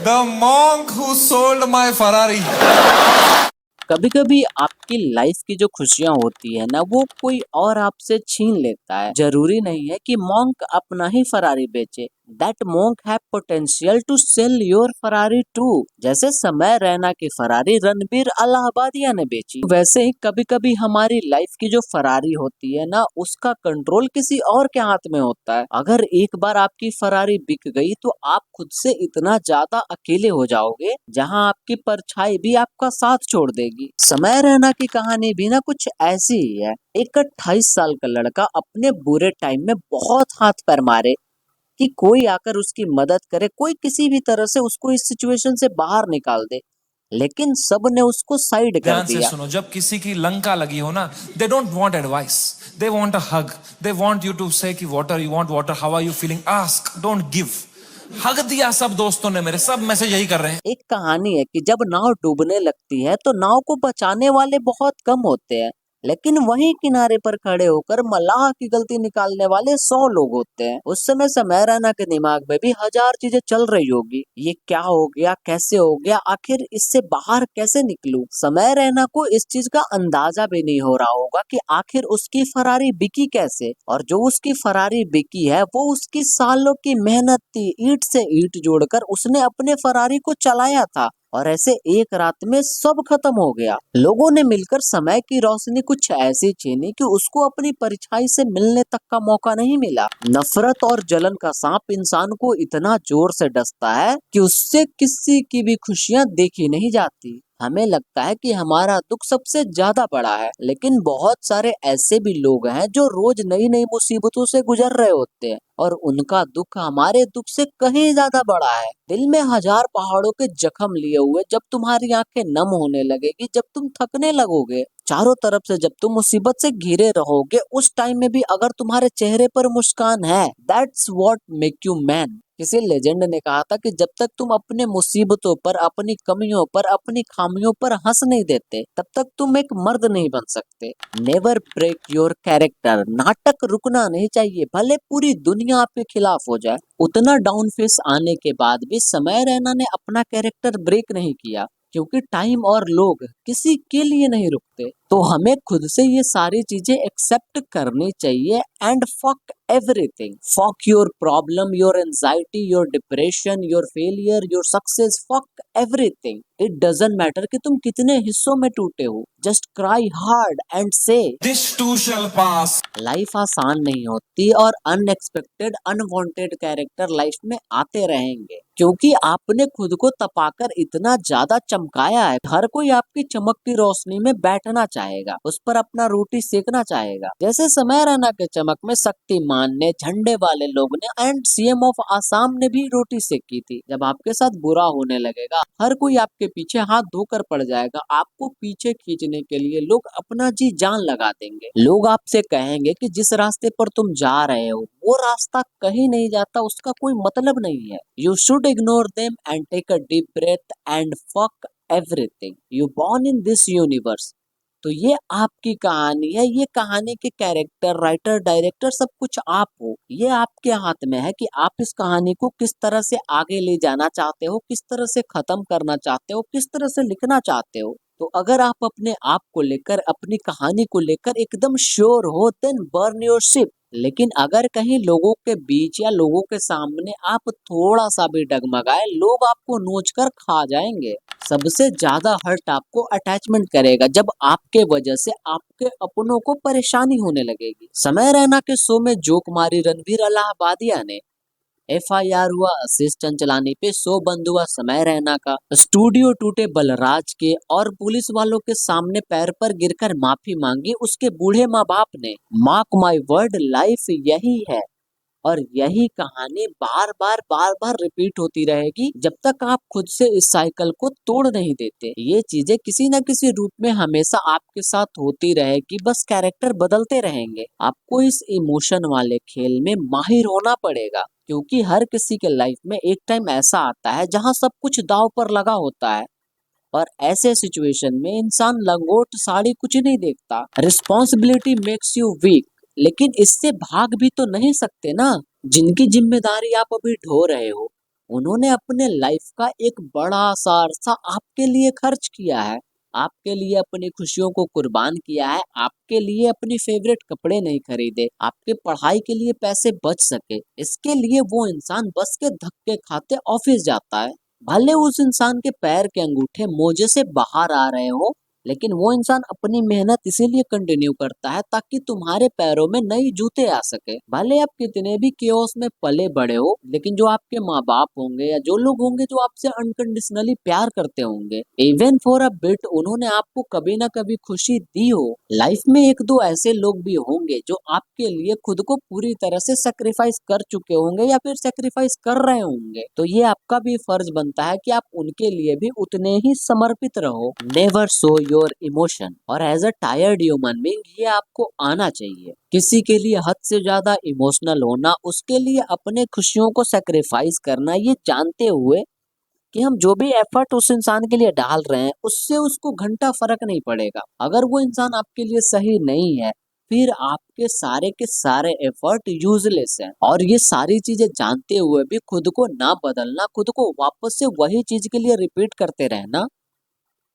The monk who sold my Ferrari. कभी कभी आपकी लाइफ की जो खुशियां होती है ना वो कोई और आपसे छीन लेता है। जरूरी नहीं है कि मॉन्क अपना ही फरारी बेचे। That monk have potential to sell your Ferrari too. जैसे समय रैना की फरारी रणबीर अलाहाबादिया ने बेची, वैसे ही कभी कभी हमारी लाइफ की जो फरारी होती है ना उसका कंट्रोल किसी और के हाथ में होता है। अगर एक बार आपकी फरारी बिक गई तो आप खुद से इतना ज्यादा अकेले हो जाओगे जहां आपकी परछाई भी आपका साथ छोड़ देगी। समय रैना की कहानी भी ना कुछ ऐसी ही है। एक 28 साल का लड़का अपने बुरे टाइम में बहुत हाथ पैर मारे कि कोई आकर उसकी मदद करे, कोई किसी भी तरह से उसको इस सिचुएशन से बाहर निकाल दे, लेकिन सब ने उसको साइड कर ध्यान से दिया। सुनो, जब किसी की लंका लगी हो ना, they don't want advice, they want a hug, they want you to say कि water, you want water, how are you feeling, ask, don't give. Hug दिया सब दोस्तों ने, मेरे सब मैसेज यही कर रहे हैं। एक कहानी है कि जब नाव डूबने लगती है तो नाव को बचाने वाले बहुत कम होते हैं, लेकिन वहीं किनारे पर खड़े होकर मल्लाह की गलती निकालने वाले 100 लोग होते हैं। उस समय समय रैना के दिमाग में भी हजार चीजें चल रही होगी। ये क्या हो गया, कैसे हो गया, आखिर इससे बाहर कैसे निकलूं। समय रैना को इस चीज का अंदाजा भी नहीं हो रहा होगा कि आखिर उसकी फरारी बिकी कैसे, और जो उसकी फरारी बिकी है वो उसकी सालों की मेहनत थी। ईंट से ईंट जोड़कर उसने अपने फरारी को चलाया था, और ऐसे एक रात में सब खत्म हो गया। लोगों ने मिलकर समय की रोशनी कुछ ऐसी छीनी कि उसको अपनी परछाई से मिलने तक का मौका नहीं मिला। नफरत और जलन का सांप इंसान को इतना जोर से डसता है कि उससे किसी की भी खुशियां देखी नहीं जाती। हमें लगता है कि हमारा दुख सबसे ज्यादा बड़ा है, लेकिन बहुत सारे ऐसे भी लोग हैं जो रोज नई नई मुसीबतों से गुजर रहे होते हैं, और उनका दुख हमारे दुख से कहीं ज्यादा बड़ा है। दिल में हजार पहाड़ों के जख्म लिए हुए जब तुम्हारी आंखें नम होने लगेगी, जब तुम थकने लगोगे, चारों तरफ से जब तुम मुसीबत से घिरे रहोगे, उस टाइम में भी अगर तुम्हारे चेहरे पर मुस्कान है, that's what make you man. किसी लेजेंड ने कहा था कि जब तक तुम अपने मुसीबतों पर, अपनी कमियों पर, अपनी खामियों पर हंस नहीं देते, तब तक तुम एक मर्द नहीं बन सकते। Never break your character. नाटक रुकना नहीं चाहिए, भले पूरी दुनिया आपके खिलाफ हो जाए। उतना डाउन फेस आने के बाद भी समय रैना ने अपना कैरेक्टर ब्रेक नहीं किया, क्योंकि टाइम और लोग किसी के लिए नहीं रुकते। तो हमें खुद से ये सारी चीजें एक्सेप्ट करनी चाहिए। And fuck everything, fuck your problem, your anxiety, your depression, your failure, your success, fuck everything. It doesn't matter कि तुम कितने हिस्सों में टूटे हो। जस्ट क्राई हार्ड एंड से this to shell pass. Life आसान नहीं होती, और अनएक्सपेक्टेड अनवांटेड कैरेक्टर लाइफ में आते रहेंगे, क्योंकि आपने खुद को तपाकर इतना ज्यादा चमकाया है। हर कोई आपकी चमक की रोशनी में बैठना चाहेगा, उस पर अपना रोटी सेकना चाहेगा। जैसे समय रैना के चमक में शक्तिमान ने, झंडे वाले लोग ने एंड सीएम ऑफ आसाम ने भी रोटी सेकी थी। जब आपके साथ बुरा होने लगेगा, हर कोई आपके पीछे हाथ धोकर पड़ जाएगा। आपको पीछे खींचने के लिए लोग अपना जी जान लगा देंगे। लोग आपसे कहेंगे कि जिस रास्ते पर तुम जा रहे हो वो रास्ता कहीं नहीं जाता, उसका कोई मतलब नहीं है। You should ignore them and take a deep breath and fuck everything. You born in this universe. तो ये आपकी कहानी है, ये कहानी के कैरेक्टर, राइटर, डायरेक्टर सब कुछ आप हो। ये आपके हाथ में है कि आप इस कहानी को किस तरह से आगे ले जाना चाहते हो, किस तरह से खत्म करना चाहते हो, किस तरह से लिखना चाहते हो। तो अगर आप अपने आप को लेकर, अपनी कहानी को लेकर एकदम श्योर हो, देन बर्न योर शिप। लेकिन अगर कहीं लोगों के बीच या लोगों के सामने आप थोड़ा सा भी डगमगाए, लोग आपको नोच कर खा जाएंगे। सबसे ज्यादा हर्ट आपको अटैचमेंट करेगा जब आपके वजह से आपके अपनों को परेशानी होने लगेगी। समय रैना के शो में जोक मारी रणबीर अलाहाबादिया ने, एफआईआर हुआ आशीष चंचलानी पे, शो बंद हुआ समय रैना का, स्टूडियो टूटे बलराज के, और पुलिस वालों के सामने पैर पर गिरकर माफी मांगी उसके बूढ़े माँ बाप ने। मार्क माय वर्ड, लाइफ यही है, और यही कहानी बार बार रिपीट होती रहेगी जब तक आप खुद से इस साइकिल को तोड़ नहीं देते। ये चीजें किसी न किसी रूप में हमेशा आपके साथ होती रहेगी, बस कैरेक्टर बदलते रहेंगे। आपको इस इमोशन वाले खेल में माहिर होना पड़ेगा, क्योंकि हर किसी के लाइफ में एक टाइम ऐसा आता है जहां सब कुछ दांव पर लगा होता है, और ऐसे सिचुएशन में इंसान लंगोट साड़ी कुछ नहीं देखता। रिस्पॉन्सिबिलिटी मेक्स यू वीक, लेकिन इससे भाग भी तो नहीं सकते ना। जिनकी जिम्मेदारी आप अभी ढो रहे हो उन्होंने अपने लाइफ का एक बड़ा सा अरसा आपके लिए खर्च किया है, आपके लिए अपनी खुशियों को कुर्बान किया है, आपके लिए अपनी फेवरेट कपड़े नहीं खरीदे, आपके पढ़ाई के लिए पैसे बच सके, इसके लिए वो इंसान बस के धक्के खाते ऑफिस जाता है। भले उस इंसान के पैर के अंगूठे मोजे से बाहर आ रहे हो, लेकिन वो इंसान अपनी मेहनत इसीलिए कंटिन्यू करता है ताकि तुम्हारे पैरों में नई जूते आ सके। भले आप कितने भी केओस में पले बड़े हो, लेकिन जो आपके माँ बाप होंगे या जो लोग होंगे जो आपसे अनकंडीशनली प्यार करते होंगे, इवन फॉर अ बिट उन्होंने आपको कभी ना कभी खुशी दी हो। लाइफ में एक दो ऐसे लोग भी होंगे जो आपके लिए खुद को पूरी तरह से सेक्रीफाइस कर चुके होंगे या फिर सेक्रीफाइस कर रहे होंगे, तो ये आपका भी फर्ज बनता है कि आप उनके लिए भी उतने ही समर्पित रहो। नेवर शो योर इमोशन, और as a tired human being ये आपको आना चाहिए। किसी के लिए हद से ज्यादा इमोशनल होना, उसके लिए अपने खुशियों को सेक्रीफाइस करना, ये जानते हुए कि हम जो भी एफर्ट उस इंसान के लिए डाल रहे हैं उससे उसको घंटा फर्क नहीं पड़ेगा। अगर वो इंसान आपके लिए सही नहीं है, फिर आपके सारे के सारे एफर्ट यूजलेस हैं। और ये सारी चीजें जानते हुए भी खुद को ना बदलना, खुद को वापस से वही चीज के लिए रिपीट करते रहना,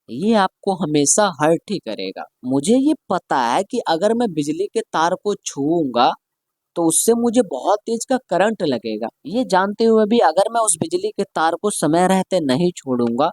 ये आपको हमेशा हर्ट ही करेगा। मुझे ये पता है कि अगर मैं बिजली के तार को छूऊंगा तो उससे मुझे बहुत तेज का करंट लगेगा। ये जानते हुए भी अगर मैं उस बिजली के तार को समय रहते नहीं छोड़ूंगा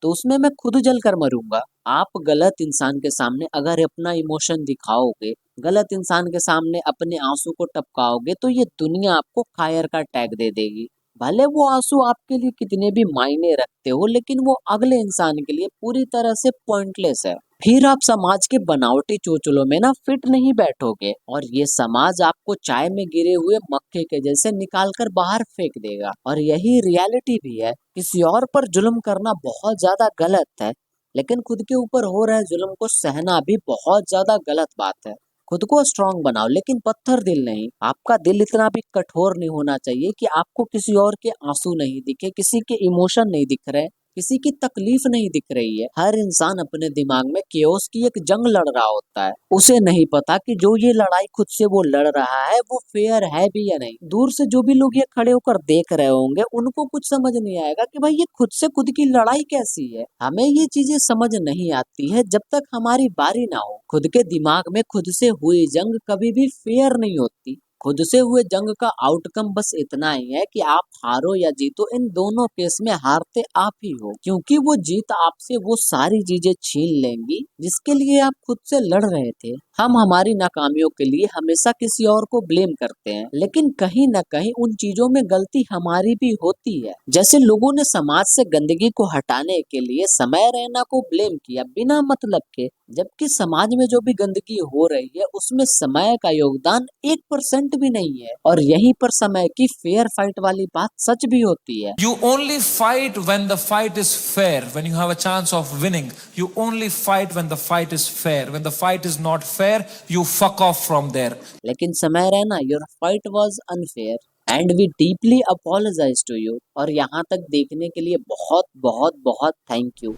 तो उसमें मैं खुद जल कर मरूंगा। आप गलत इंसान के सामने अगर अपना इमोशन दिखाओगे, गलत इंसान के सामने अपने आंसू को टपकाओगे, तो ये दुनिया आपको फायर का टैग दे देगी। भले वो आंसू आपके लिए कितने भी मायने रखते हो, लेकिन वो अगले इंसान के लिए पूरी तरह से पॉइंटलेस है। फिर आप समाज के बनावटी चोचलों में ना फिट नहीं बैठोगे, और ये समाज आपको चाय में गिरे हुए मक्खे के जैसे निकाल कर बाहर फेंक देगा। और यही रियलिटी भी है। किसी और पर जुल्म करना बहुत ज्यादा गलत है, लेकिन खुद के ऊपर हो रहे जुल्म को सहना भी बहुत ज्यादा गलत बात है। खुद को स्ट्रांग बनाओ, लेकिन पत्थर दिल नहीं। आपका दिल इतना भी कठोर नहीं होना चाहिए कि आपको किसी और के आंसू नहीं दिखे, किसी के इमोशन नहीं दिख रहे, किसी की तकलीफ नहीं दिख रही है। हर इंसान अपने दिमाग में केओस की एक जंग लड़ रहा होता है। उसे नहीं पता कि जो ये लड़ाई खुद से वो लड़ रहा है वो फेयर है भी या नहीं। दूर से जो भी लोग ये खड़े होकर देख रहे होंगे उनको कुछ समझ नहीं आएगा कि भाई ये खुद से खुद की लड़ाई कैसी है। हमें ये चीजें समझ नहीं आती है जब तक हमारी बारी ना हो। खुद के दिमाग में खुद से हुई जंग कभी भी फेयर नहीं होती। खुद से हुए जंग का आउटकम बस इतना ही है कि आप हारो या जीतो, इन दोनों केस में हारते आप ही हो, क्योंकि वो जीत आपसे वो सारी चीजें छीन लेंगी जिसके लिए आप खुद से लड़ रहे थे। हम हमारी नाकामियों के लिए हमेशा किसी और को ब्लेम करते हैं, लेकिन कहीं न कहीं उन चीजों में गलती हमारी भी होती है। जैसे लोगों ने समाज से गंदगी को हटाने के लिए समय रैना को ब्लेम किया बिना मतलब के, जबकि समाज में जो भी गंदगी हो रही है उसमें समय का योगदान 1% भी नहीं है। और यहीं पर समय की फेयर फाइट वाली बात सच भी होती है। You only fight when the fight is fair, when you have a chance of winning. You only fight when the fight is fair. When the fight is not fair, you fuck off from there. लेकिन Samay Raina, your fight was unfair and we deeply apologise to you. और यहाँ तक देखने के लिए बहुत बहुत बहुत थैंक यू।